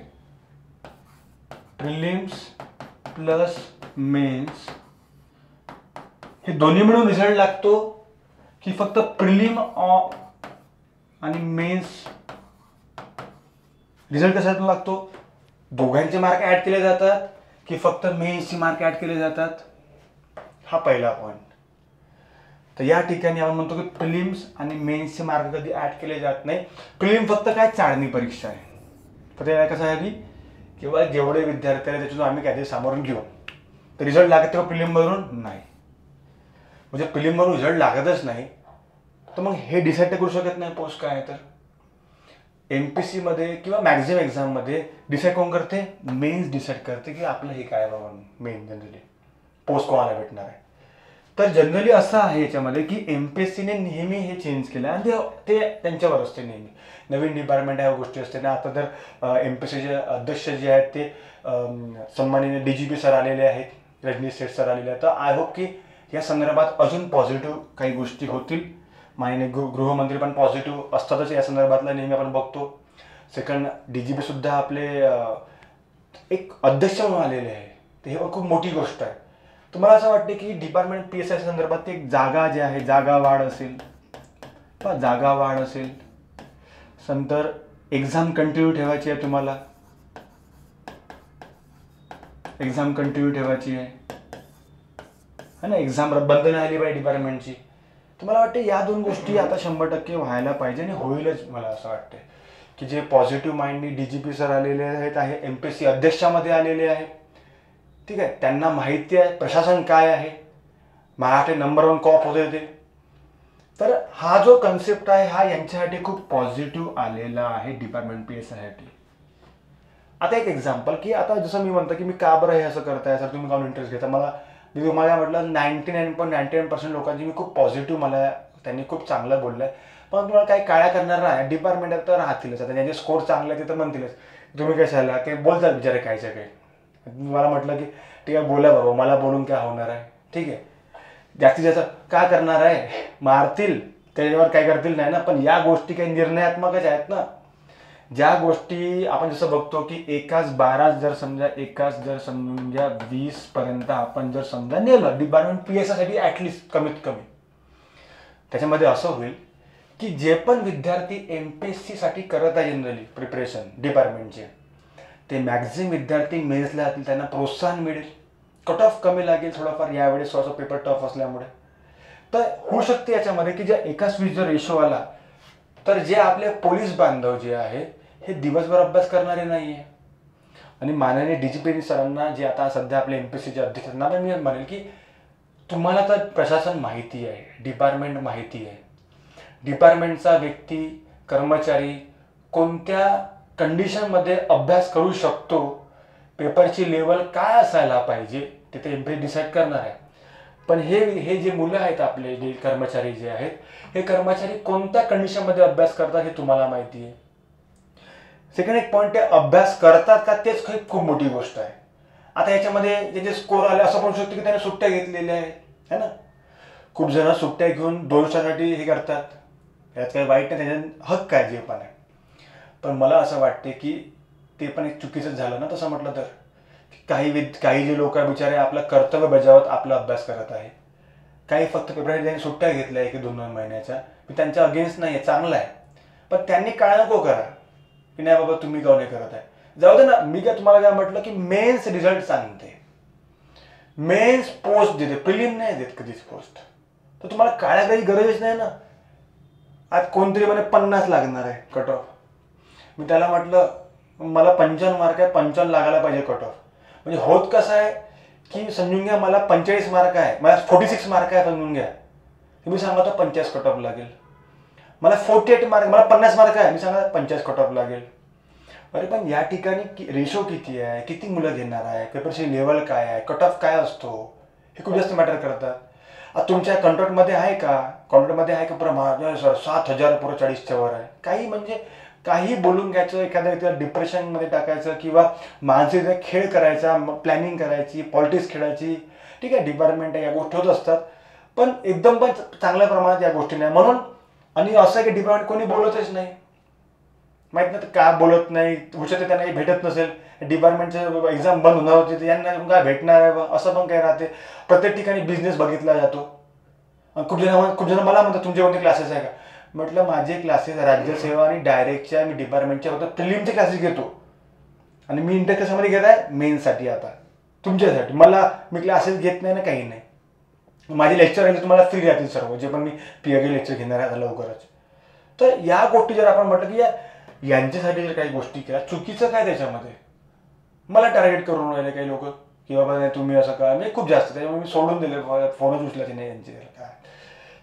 प्रिलिम्स प्लस मेन्स हे दोन्ही मिळून रिझल्ट लागतो की फक्त प्रिलिम आणि मेन्स रिझल्ट कशातून लागतो? दोघांचे मार्क ऍड केले जातात की फक्त मेन्सचे मार्क ऍड केले जातात? हा पहिला पॉईंट. तर या ठिकाणी आपण म्हणतो की प्रिलिम्स आणि मेन्सचे मार्क कधी ऍड केले जात नाही. प्रिलिम फक्त काय चाळणी परीक्षा आहे. तर त्याला कसं आहे की किंवा जेवढे विद्यार्थी आहेत त्याच्यातून आम्ही काहीतरी सामोरून घेऊ, तर रिझल्ट लागत तेव्हा प्रिलिमवरून नाही. म्हणजे प्रिलिमवरून रिझल्ट लागतच नाही तर मग हे डिसाईड करू शकत नाही पोस्ट काय आहे. तर MPSC मध्ये किंवा मॅक्झिमम एक्झाममध्ये डिसाईड कोण करते? मेन्स डिसाईड करते की आपलं हे काय बाबा मेन जनरली पोस्ट कोणाला भेटणार आहे. तर जनरली असं आहे याच्यामध्ये की MPSCने नेहमी हे चेंज केलं आणि ते त्यांच्यावर असते नेहमी. नवीन डिपार्टमेंट ह्या गोष्टी असते ना. आता तर MPSCचे अध्यक्ष जे आहेत ते सन्माननीय DGP सर आलेले आहेत, रजनीश सेठ सर आलेले आहेत. तर आय होप की या संदर्भात अजून पॉझिटिव्ह काही गोष्टी होतील. माननीय गृहमंत्री पण पॉझिटिव्ह असतातच या संदर्भातला, नेहमी आपण बघतो. सेकंड DGP सुद्धा आपले एक अध्यक्ष म्हणून आलेले आहे, तर हे पण खूप मोठी गोष्ट आहे. तुम्हाला असं वाटते की डिपार्टमेंट PSI संदर्भात एक जागा जे आहे जागा वाढ असेल, नंतर एक्झाम कंटिन्यू ठेवायची आहे, तुम्हाला एक्झाम कंटिन्यू ठेवायची आहे ना, एक्झाम बंद नाही आली पाहिजे डिपार्टमेंटची. तुम्हाला वाटते या दोन गोष्टी आता 100% व्हायला पाहिजे आणि होईलच. मला असं वाटतं की जे पॉझिटिव्ह माइंडनी DGP सर आलेले आहेत, MPSC अध्यक्षामध्ये आलेले आहेत, ठीक आहे, त्यांना माहिती आहे प्रशासन काय आहे, महाराष्ट्र नंबर 1 कॉप होते ते. तर हा जो कन्सेप्ट आहे हा यांच्यासाठी खूप पॉझिटिव्ह आलेला आहे डिपार्टमेंट PSI साठी. आता एक एक्झाम्पल की आता जसं मी म्हणतो की मी का बरं हे असं करताय सर, तुम्ही काऊन इंटरेस्ट घेता. मी तुम्हाला म्हटलं 99.99% लोकांची मी खूप पॉझिटिव्ह, मला त्यांनी खूप चांगलं बोललं आहे. पण तुम्हाला काही काळ्या करणार नाही, डिपार्टमेंटात तर राहतीलच. आता ज्यांचे स्कोर चांगले ते तर म्हणतीलच तुम्ही कशाला, ते बोलतात बिचारे कायच्या काही. मला म्हटलं की ठीक आहे बोला बाबा, मला बोलून काय होणार आहे, ठीक आहे, जास्तीत जास्त काय करणार आहे, मारतील त्याच्यावर काय करतील नाही ना. पण या गोष्टी काही निर्णयात्मकच आहेत ना. ज्या गोष्टी आपण जसं बघतो की 1:12 जर समजा 1:20 पर्यंत आपण जर समजा नेलं डिपार्टमेंट PSI साठी ॲटलिस्ट कमीत कमी, त्याच्यामध्ये असं होईल की जे पण विद्यार्थी MPSC साठी करत आहे जनरली प्रिपरेशन डिपार्टमेंटचे, ते मॅक्झिमम विद्यार्थी मेन्सला जातील, त्यांना प्रोत्साहन मिळेल, कट ऑफ कमी लागेल थोडाफार यावेळेस थोडासा पेपर टफ असल्यामुळे. तर होऊ शकते याच्यामध्ये की ज्या 1:20 जर रेशो आला तर जे आपले पोलीस बांधव जे आहे हे दिवसभर अभ्यास करणारे नाही आहे. आणि माननीय DGP सरांना जे आता सध्या आपल्या MPSCचे अध्यक्ष त्यांना मी म्हणेल की तुम्हाला तर प्रशासन माहिती आहे, डिपार्टमेंट माहिती आहे, डिपार्टमेंटचा व्यक्ती कर्मचारी कोणत्या कंडिशनमध्ये अभ्यास करू शकतो, पेपरची लेवल काय असायला पाहिजे ते MPSC डिसाईड करणार आहे. पण हे जे मुलं आहेत आपले जे कर्मचारी जे आहेत, हे कर्मचारी कोणत्या कंडिशनमध्ये अभ्यास करतात हे तुम्हाला माहिती आहे. सेकंड एक पॉईंट आहे, अभ्यास करतात का तेच खूप मोठी गोष्ट आहे. आता याच्यामध्ये ज्याचे स्कोर आले असं पण शकतो की त्याने सुट्ट्या घेतलेल्या आहेत, है ना. खूप जण सुट्ट्या घेऊन 200साठी हे करतात, यात काही वाईट नाही, त्याच्यात हक्क आहे जे पण आहे. पण मला असं वाटते की ते पण एक चुकीचं झालं ना तसं म्हटलं तर. काही जे लोक बिचारे आपलं कर्तव्य बजावत आपला अभ्यास करत आहे, काही फक्त पेपरसाठी त्यांनी सुट्ट्या घेतल्या 1-2 महिन्याच्या. मी त्यांच्या अगेन्स्ट नाही आहे, चांगलं आहे, पण त्यांनी काय नको करा की नाही बाबा तुम्ही का नाही करत आहे. जाऊ दे ना, मी काय तुम्हाला काय म्हटलं की मेन्स रिझल्ट सांगते, मेन्स पोस्ट देते, प्रिलिम नाही देत कधीच पोस्ट. तर तुम्हाला काळ्या काही गरजच नाही ना. आज कोणतरी म्हणे 50 लागणार आहे कट ऑफ. मी त्याला म्हटलं मला 55 मार्क आहे, 55 लागायला पाहिजे कट ऑफ. म्हणजे होत कसं आहे की समजून घ्या मला 45 मार्क आहे, मला 46 मार्क आहे समजून घ्या, मी सांगतो 50 कट ऑफ लागेल. मला 48 मार्क, मला 50 मार्क आहे, मी सांगा 50 कट ऑफ लागेल. अरे पण या ठिकाणी रेशो किती आहे, किती मुलं घेणार आहे, पेपरची लेवल काय आहे, कट ऑफ काय असतो, हे खूप जास्त मॅटर करतात. आता तुमच्या कॉन्ट्रॅक्टमध्ये आहे का, कॉन्ट्रॅक्टमध्ये आहे का पुरा 7,000 पुरं 40च्या वर आहे. काही म्हणजे काही बोलून घ्यायचं, एखाद्या व्यक्तीला डिप्रेशनमध्ये टाकायचं किंवा मानसिक खेळ करायचा, प्लॅनिंग करायची, पॉलिटिक्स खेळायची. ठीक आहे, डिपार्टमेंट आहे, या गोष्टी होत असतात, पण एकदम पण चांगल्या प्रमाणात या गोष्टी नाही. म्हणून आणि असं आहे की डिपार्टमेंट कोणी बोलतच नाही, माहीत नाही का बोलत नाही, हुशार त्यांना भेटत नसेल, डिपार्टमेंटचं एक्झाम बंद होणार होती तर यांना काय भेटणार आहे असं पण काय राहते. प्रत्येक ठिकाणी बिझनेस बघितला जातो. खूप जण मला म्हणतात तुमचे कोणते क्लासेस आहे का. म्हटलं माझे क्लासेस राज्यसेवा आणि डायरेक्टच्या, मी डिपार्टमेंटच्या फक्त प्रिलिमचे क्लासेस घेतो आणि मी इंटर कशामध्ये घेत आहे मेन्ससाठी. आता तुमच्यासाठी मी क्लासेस घेत नाही ना, काही नाही. माझे लेक्चर आहे तुम्हाला फ्री राहतील सर्व, जे पण मी PhD लेक्चर घेणार आहे लवकरच. तर या गोष्टी जर आपण म्हटलं की यांच्यासाठी जर काही गोष्टी केल्या, चुकीचं काय त्याच्यामध्ये. मला टार्गेट करून राहिले काही लोक की बाबा नाही तुम्ही असं का, म्हणजे खूप जास्त, त्याच्यामुळे मी सोडून दिले, फोनच उचलायचे नाही यांचे काय.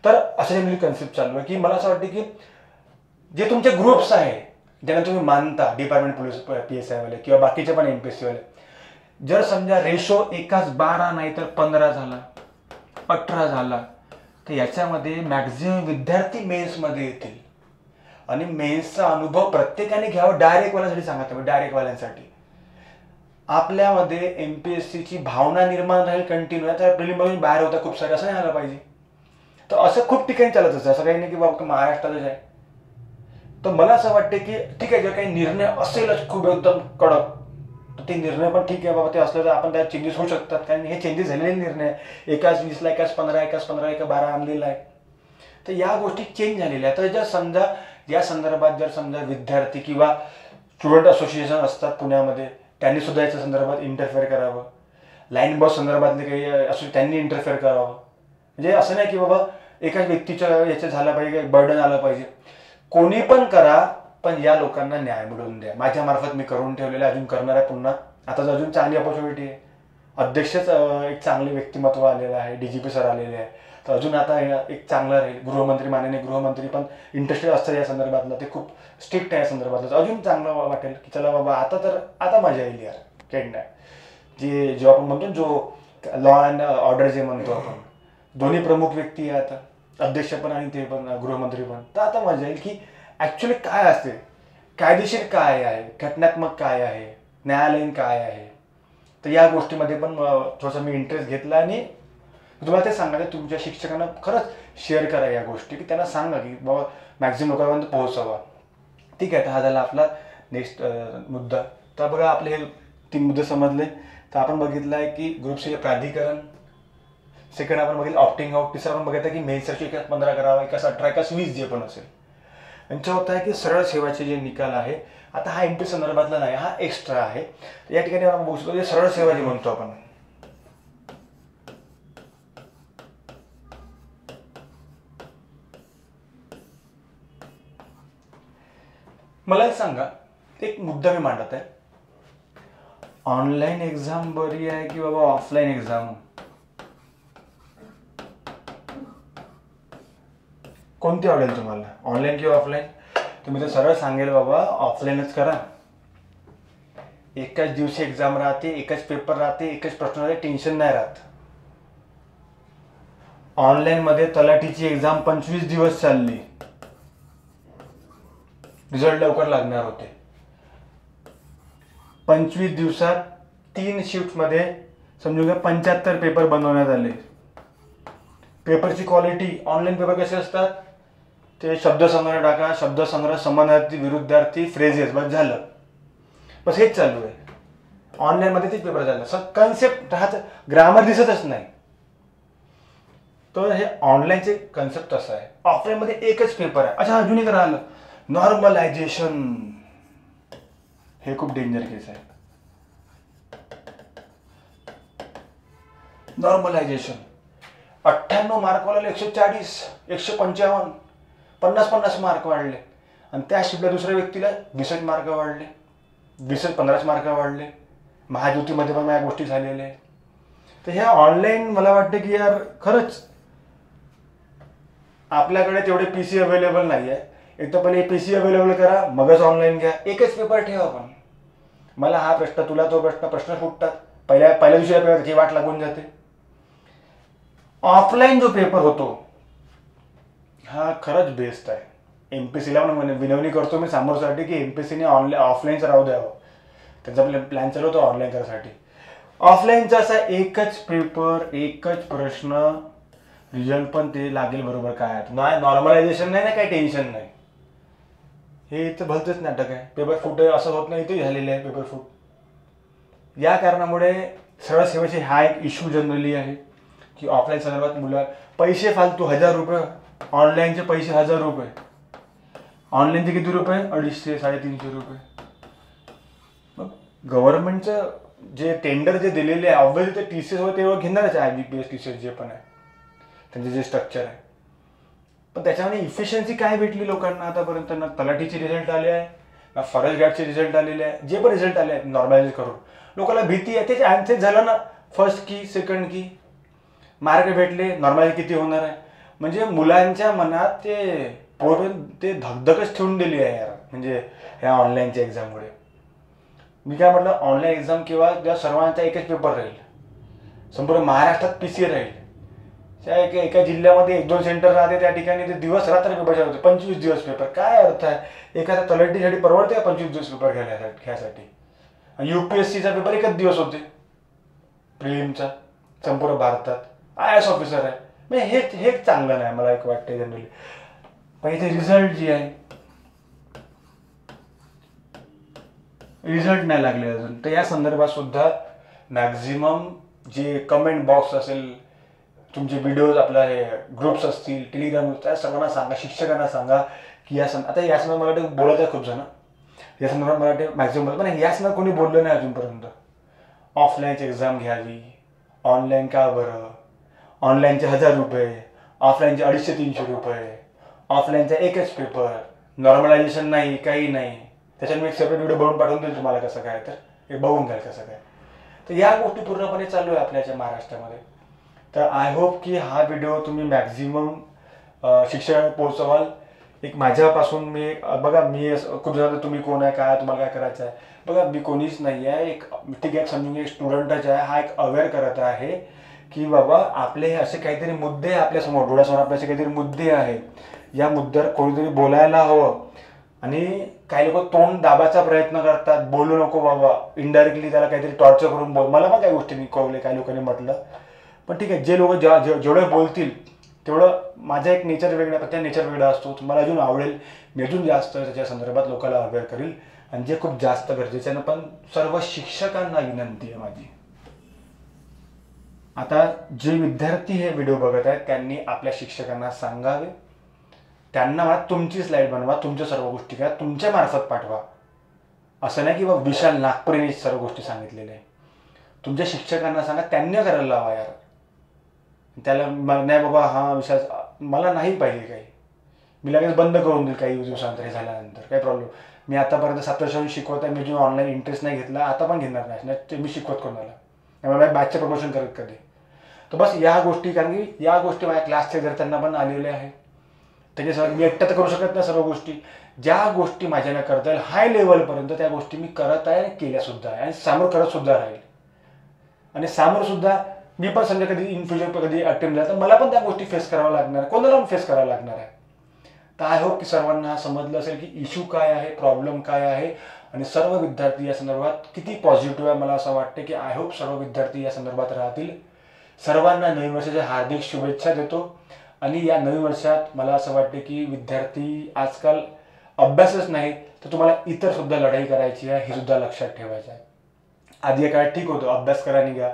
तर असं जनरली कन्सेप्ट चालू आहे की मला असं वाटतं की जे तुमचे ग्रुप्स आहे ज्यांना तुम्ही मानता, डिपार्टमेंट पोलीस PSI वाले किंवा बाकीचे पण MPSC वाले, जर समजा रेशो एकाच 12 नाही तर 15 झाला, 18 झाला, तर याच्यामध्ये मॅक्झिमम विद्यार्थी मेन्समध्ये येतील. आणि मेन्सचा अनुभव प्रत्येकाने घ्यावा. डायरेक्टवाल्यांसाठी सांगतो, डायरेक्टवाल्यांसाठी आपल्यामध्ये MPSCची भावना निर्माण राहील कंटिन्यू. आता प्रिलिममधून बाहेर होता खूप सारे, असं नाही आलं पाहिजे. तर असं खूप ठिकाणी चालत असतं, असं काही नाही की बाबा महाराष्ट्रातच आहे. तर मला असं वाटतं की ठीक आहे, जर काही निर्णय असेलच खूप एकदम कडक, तर ते निर्णय पण ठीक आहे बाबा, ते असलं तर आपण त्यात चेंजेस होऊ शकतात. कारण हे चेंजेस झालेले निर्णय, एकाच 20ला, एकाच 15, एकाच 15, एका 12 आणलेला आहे. तर या गोष्टी चेंज झालेल्या आहेत. तर जर समजा या संदर्भात जर समजा विद्यार्थी किंवा स्टुडंट असोसिएशन असतात पुण्यामध्ये, त्यांनी सुद्धा याच्या संदर्भात इंटरफेअर करावं. लाईन बस संदर्भातले काही असो त्यांनी इंटरफेअर करावं. म्हणजे असं नाही की बाबा एकाच व्यक्तीच्या याचं झालं पाहिजे, बर्डन आलं पाहिजे. कोणी पण करा, पण या लोकांना न्याय मिळवून द्या. माझ्या मार्फत मी करून ठेवलेलं, अजून करणार आहे पुन्हा. आता अजून चांगली ऑपॉर्च्युनिटी आहे. अध्यक्षच एक चांगले व्यक्तिमत्व आलेलं आहे, DGP सर आलेले आहे. तर अजून आता एक चांगलं राहील. गृहमंत्री, माननीय गृहमंत्री पण इंटरेस्टेड असतात या संदर्भातलं, ते खूप स्ट्रिक्ट आहे या संदर्भातलं. अजून चांगलं वाटेल की चला बाबा आता मजा येईल यार. केडणार जो आपण म्हणतो, जो लॉ अँड ऑर्डर जे म्हणतो आपण, दोन्ही प्रमुख व्यक्ती आहे आता, अध्यक्ष पण आणि ते पण गृहमंत्री पण. तर आता मजा येईल की ॲक्च्युली काय असते, कायदेशीर काय आहे, घटनात्मक काय आहे, न्यायालयीन काय आहे. तर या गोष्टीमध्ये पण थोडासा मी इंटरेस्ट घेतला. आणि तुम्हाला ते सांगायचं तुमच्या शिक्षकांना खरंच शेअर करा या गोष्टी, की त्यांना सांगा की बाबा मॅक्झिमम लोकांपर्यंत पोहोचवा. ठीक आहे, तर हा झाला आपला नेक्स्ट मुद्दा. तर बघा आपले हे 3 मुद्दे समजले. तर आपण बघितलं आहे की ग्रुप सी प्राधिकरण, सेकंड आपण बघितलं ऑप्टिंग आउट, तिसरं आपण बघितलं की मेन्सची 1-15 करावा, 1-18, 1-20 जे पण असेल. यांचं होतं आहे की सरळ सेवाचे जे निकाल आहे, आता हा MP संदर्भातला नाही, हा एक्स्ट्रा आहे. या ठिकाणी आपण बघू शकतो सरळ सेवा जे म्हणतो आपण, मला एक सांगा, एक मुद्दा मी मांडत आहे, ऑनलाईन एक्झाम बरी आहे की बाबा ऑफलाईन एक्झाम, कोणती आवडेल तुम्हाला, ऑनलाईन किंवा ऑफलाईन. तुम्ही तर सरळ सांगेल बाबा ऑफलाईनच करा. एकाच दिवशी एक्झाम राहते, एकच पेपर राहते, एकच प्रश्न राहते, टेन्शन नाही राहत. ऑनलाईनमध्ये तलाठीची एक्झाम 25 दिवस चालली, रिझल्ट लवकर लागणार होते. 25 दिवसात 3 शिफ्टमध्ये समजून घ्या 75 पेपर बनवण्यात आले. पेपरची क्वालिटी, ऑनलाईन पेपर कसे असतात, ते शब्दसंग्रह टाका, शब्दसंग्रह, समानार्थी, विरुद्धार्थी, फ्रेजेस, बस झालं. बस हेच चालू आहे ऑनलाईनमध्ये. तेच पेपर झालं. कन्सेप्ट राहत, ग्रामर दिसतच नाही. तर हे ऑनलाईनचे कन्सेप्ट असं आहे. ऑफलाईनमध्ये एकच पेपर आहे. अच्छा, अजून एक राहिलं, नॉर्मलायझेशन. हे खूप डेंजर केस आहे. नॉर्मलायझेशन 98 मार्क वाढले 140, 155, 50 मार्क वाढले. आणि त्या शिपल्या दुसऱ्या व्यक्तीला 20 मार्क वाढले, 15 मार्क वाढले. महाज्योतीमध्ये पण या गोष्टी झालेल्या आहे. तर ह्या ऑनलाईन मला वाटतं की यार खरंच आपल्याकडे तेवढे PC अवेलेबल नाही आहे. एक तर पहिले PC अवेलेबल करा, मगच ऑनलाईन घ्या. एकच पेपर ठेवा. पण मला हा प्रश्न, तुला तो प्रश्न फुटतात. पहिल्या दिवशीला पेपर त्याची वाट लागून जाते. ऑफलाईन जो पेपर होतो हा खरंच बेस्ट आहे. MPSCला पण विनवणी करतो मी समोरसाठी की MPSCने ऑफलाईनचं राहू द्यावं. त्यांचा प्लॅन चालू होतो ऑनलाईन करायसाठी. ऑफलाईनचा असा एकच पेपर, एकच प्रश्न, रिझल्ट पण ते लागेल बरोबर. काय नाही नॉर्मलायझेशन नाही ना, काही टेन्शन नाही. हे इथं भलतंच नाटक आहे. पेपर फुट असं होत नाही, इथे झालेलं आहे पेपर फुट. या कारणामुळे सरळ सेवेचे हा एक इश्यू जनरली आहे की ऑफलाईन संदर्भात मुलं पैसे फालतू 1000 रुपये, ऑनलाईनचे पैसे 1000 रुपये. ऑनलाईनचे किती रुपये? 250, 350 रुपये. मग गव्हर्नमेंटचं जे टेंडर जे दिलेले आहे ऑब्व्हियसली ते TCS वर तेव्हा घेणारच आहे. IBPS TCS जे पण आहे त्यांचे जे स्ट्रक्चर आहे. पण त्याच्यामध्ये इफिशियन्सी काय भेटली लोकांना आतापर्यंत? ना तलाठीचे रिझल्ट आले आहे, ना फॉरेस्ट गार्डचे रिझल्ट आलेले आहे. जे पण रिझल्ट आले आहेत नॉर्मलाइज करून लोकांना भीती आहे. त्याचे आन्सर झालं ना, फर्स्ट की सेकंड की मार्क भेटले, नॉर्मलाइज किती होणार आहे. म्हणजे मुलांच्या मनात ते धगधगच ठेवून दिली आहे यार. म्हणजे ह्या ऑनलाईनच्या एक्झाममुळे मी काय म्हटलं, ऑनलाईन एक्झाम किंवा जेव्हा सर्वांचा एकच पेपर राहील, संपूर्ण महाराष्ट्रात PC राहील. त्या एका जिल्ह्यामध्ये 1-2 सेंटर राहते, त्या ठिकाणी ते दिवस रात्र पेपर होते. 25 दिवस पेपर. काय अर्थ आहे? एखाद्या तलाठीसाठी परवडते का 25 दिवस पेपर घ्यायसाठी? UPSCचा पेपर एकच दिवस होते प्रिलिमचा संपूर्ण भारतात. IAS ऑफिसर आहे. म्हणजे हे चांगलं नाही मला एक वाटतं जनरली. पण इथे रिझल्ट जी आहे, रिझल्ट नाही लागले अजून. तर या संदर्भात सुद्धा मॅक्झिमम जे कमेंट बॉक्स असेल, तुमचे व्हिडिओज, आपल्या हे ग्रुप्स असतील टेलिग्राम, त्या सर्वांना सांगा, शिक्षकांना सांगा की आता या संदर्भात मला वाटतं बोलायचं आहे खूप जण. या संदर्भात मला वाटतं मॅक्झिमम, पण या संदर्भात कोणी बोललं नाही अजूनपर्यंत. ऑफलाईनची एक्झाम घ्यावी, ऑनलाईन का बरं? ऑनलाईनचे 1000 रुपये, ऑफलाईनचे 250-300 रुपये, ऑफलाईनचा एकच पेपर, नॉर्मलायझेशन नाही, काही नाही. त्याच्यात मी एक सेपरेट व्हिडिओ बनवून पाठवून देईल तुम्हाला कसं काय, तर हे बघून घ्याल कसं काय. तर या गोष्टी पूर्णपणे चालू आहे आपल्याच्या महाराष्ट्रामध्ये. तर आय होप की हा व्हिडिओ तुम्ही मॅक्झिमम शिक्षक पोहोचवाल. एक माझ्यापासून मी बघा, मी खूप जण तुम्ही कोण आहे, काय तुम्हाला काय करायचं आहे. बघा, मी कोणीच नाही आहे, एक ठीक आहे समजून एक स्टुडंटच आहे. हा एक अवेअर करत आहे की बाबा आपले असे काहीतरी मुद्दे आपल्यासमोर, डोळ्यासमोर आपले असे काहीतरी मुद्दे आहेत. या मुद्द्यावर कोणीतरी बोलायला हवं. आणि काही लोक तोंड दाबाचा प्रयत्न करतात, बोलू नको बाबा, इनडायरेक्टली त्याला काहीतरी टॉर्चर करून बोल. मला पण काही गोष्टी मी कळवले, काही लोकांनी म्हटलं. पण ठीक आहे, जे लोक जेवढे बोलतील तेवढं माझा एक नेचर वेगळा, प्रत्येक नेचर वेगळा असतो. मला अजून आवडेल, मी अजून जास्त त्याच्या संदर्भात लोकांना अवेअर करेल. आणि जे खूप जास्त गरजेचं आहे. पण सर्व शिक्षकांना विनंती आहे माझी, आता जे विद्यार्थी हे व्हिडिओ बघत आहेत त्यांनी आपल्या शिक्षकांना सांगावे, त्यांना मला तुमची स्लाईड बनवा, तुमच्या सर्व गोष्टी घ्या, तुमच्या मार्फत पाठवा. असं नाही की बाबा विशाल नागपुरेने सर्व गोष्टी सांगितलेल्या आहे. तुमच्या शिक्षकांना सांगा, त्यांनी करायला लावा यार. त्याला नाही बाबा हा विषय मला नाही पाहिजे काही, मी लगेच बंद करून देईल काही दिवसानंतर, हे झाल्यानंतर काही प्रॉब्लेम. मी आतापर्यंत 7 वर्षांनी शिकवत आहे, मी जो ऑनलाईन इंटरेस्ट नाही घेतला, आता पण घेणार नाही. ते मी शिकवत कोणाला, त्यामुळे बॅचचं प्रमोशन करत कधी. तर बस या गोष्टी, कारण की या गोष्टी माझ्या क्लासच्या विद्यार्थ्यांना पण आलेल्या आहेत. त्याच्यासह मी एकटं तर करू शकत नाही सर्व गोष्टी. ज्या गोष्टी माझ्यानं करता येईल हाय लेवलपर्यंत त्या गोष्टी मी करत आहे आणि केल्यासुद्धा आहे, आणि समोर करत सुद्धा राहील. आणि समोर सुद्धा मी पण समजा कधी इन फ्युचर कधी अटेम्प्ट झाला तर मला पण त्या गोष्टी फेस कराव्या लागणार, कोणाला पण फेस करावं लागणार आहे. तर आय होप की सर्वांना समजलं असेल की इश्यू काय आहे, प्रॉब्लेम काय आहे, आणि सर्व विद्यार्थी या संदर्भात किती पॉझिटिव्ह आहे. मला असं वाटतं की आय होप सर्व विद्यार्थी या संदर्भात राहतील. सर्वांना नवीन वर्षाच्या हार्दिक शुभेच्छा देतो. आणि या नवीन वर्षात मला असं वाटतं की विद्यार्थी आजकाल अभ्यासच नाही तर तुम्हाला इतर सुद्धा लढाई करायची आहे, हे सुद्धा लक्षात ठेवायचं आहे. आधी काळात ठीक होतं, अभ्यास करा निघा,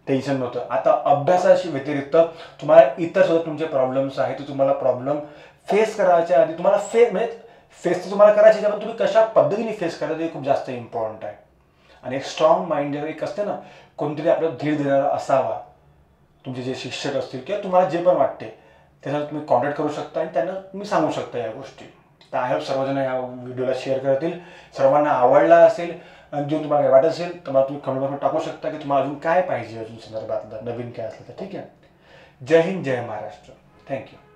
टेन्शन नव्हतं. आता अभ्यासाशी व्यतिरिक्त तुम्हाला इतर सुद्धा तुमचे प्रॉब्लेम्स आहेत, तुम्हाला प्रॉब्लेम फेस करायच्या आधी तुम्हाला फेस तर तुम्हाला करायचे, पण तुम्ही कशा पद्धतीने फेस करायचं हे खूप जास्त इम्पॉर्टंट आहे. आणि एक स्ट्रॉंग माइंड एक असते ना, कोणतरी आपल्याला धीर देणारा असावा. तुमचे जे शिक्षक असतील किंवा तुम्हाला जे पण वाटते त्याच्यावर तुम्ही कॉन्टॅक्ट करू शकता आणि त्यांना तुम्ही सांगू शकता या गोष्टी. तर आय होप सर्वजण या व्हिडिओला शेअर करतील, सर्वांना आवडला असेल. आणि जो तुम्हाला काय वाटत असेल तर मला तुम्ही कमेंट बॉक्समध्ये टाकू शकता की तुम्हाला अजून काय पाहिजे, अजून संदर्भातलं नवीन काय असलं तर. ठीक आहे. जय हिंद, जय महाराष्ट्र. थँक्यू.